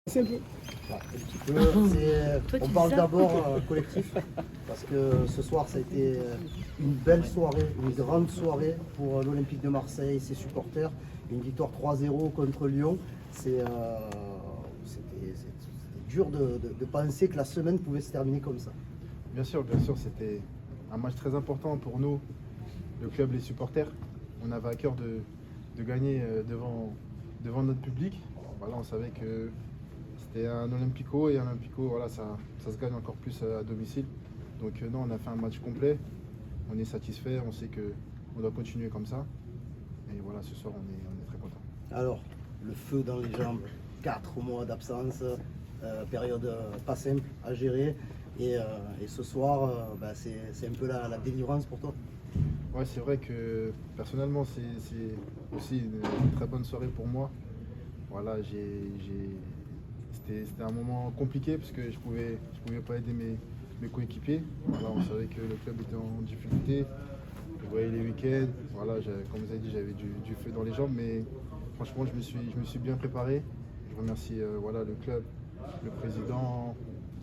C'est un peu. Un petit peu. On parle d'abord collectif, parce que ce soir ça a été une belle soirée, une grande soirée pour l'Olympique de Marseille, ses supporters. Une victoire 3-0 contre Lyon. C'était dur de penser que la semaine pouvait se terminer comme ça. Bien sûr, c'était un match très important pour nous, le club, les supporters. On avait à cœur de gagner devant notre public. Voilà, on savait que c'était un Olympico et un Olympico, voilà, ça se gagne encore plus à domicile. Donc non, on a fait un match complet. On est satisfait, on sait qu'on doit continuer comme ça. Et voilà, ce soir, on est très content. Alors, le feu dans les jambes, 4 mois d'absence, période pas simple à gérer. Et ce soir, c'est un peu la délivrance pour toi. Ouais, c'est vrai que personnellement, c'est aussi une très bonne soirée pour moi. Voilà, c'était un moment compliqué parce que je pouvais pas aider mes coéquipiers. Voilà, on savait que le club était en difficulté. Je voyais les week-ends. Voilà, comme vous avez dit, j'avais du feu dans les jambes, mais franchement, je me suis bien préparé. Je remercie voilà, le club, le président,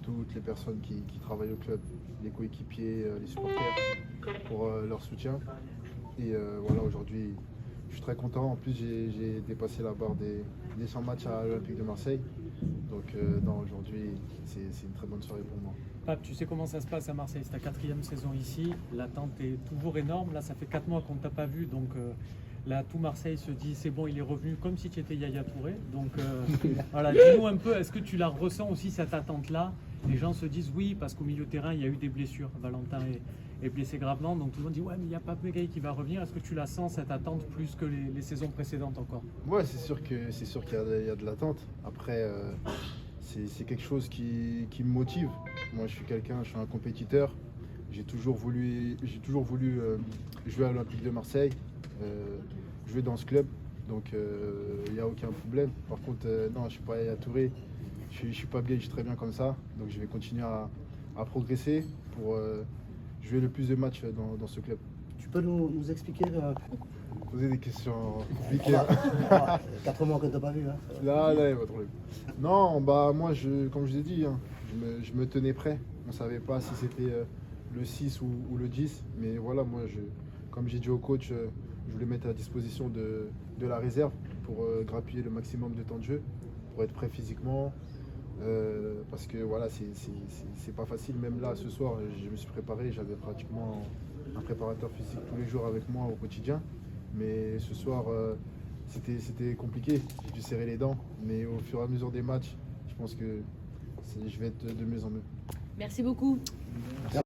toutes les personnes qui travaillent au club, les coéquipiers, les supporters, pour leur soutien. Et voilà, aujourd'hui, je suis très content. En plus, j'ai dépassé la barre des 100 matchs à l'Olympique de Marseille. Donc non, aujourd'hui, c'est une très bonne soirée pour moi. Pape, tu sais comment ça se passe à Marseille, c'est ta 4e saison ici, l'attente est toujours énorme, là ça fait 4 mois qu'on ne t'a pas vu, donc là tout Marseille se dit c'est bon, il est revenu comme si tu étais Yaya Touré, donc voilà, dis-nous un peu, est-ce que tu la ressens aussi cette attente-là? Les gens se disent oui, parce qu'au milieu de terrain il y a eu des blessures, Valentin est blessé gravement, donc tout le monde dit ouais mais il y a Pape Mégaï qui va revenir, est-ce que tu la sens cette attente plus que les saisons précédentes encore? Ouais, c'est sûr qu'il y a de l'attente. Après, c'est quelque chose qui me motive. Moi, je suis un compétiteur. J'ai toujours voulu jouer à l'Olympique de Marseille, jouer dans ce club. Donc, il n'y a aucun problème. Par contre, non, je ne suis pas Yaya Touré. Je suis pas bien, je suis très bien comme ça. Donc, je vais continuer à progresser pour jouer le plus de matchs dans ce club. Tu peux nous expliquer Poser des questions compliquées. 4 mois que tu n'as pas vu. Hein. Là, il n'y a pas de problème. Non, bah moi, comme je l'ai dit, hein, je me tenais prêt. On ne savait pas si c'était le 6 ou le 10. Mais voilà, moi, comme j'ai dit au coach, je voulais mettre à disposition de la réserve pour grappiller le maximum de temps de jeu, pour être prêt physiquement. Parce que voilà, c'est pas facile. Même là, ce soir, je me suis préparé. J'avais pratiquement un préparateur physique tous les jours avec moi au quotidien. Mais ce soir, c'était compliqué. J'ai dû serrer les dents. Mais au fur et à mesure des matchs, je pense que je vais être de mieux en mieux. Merci beaucoup. Merci.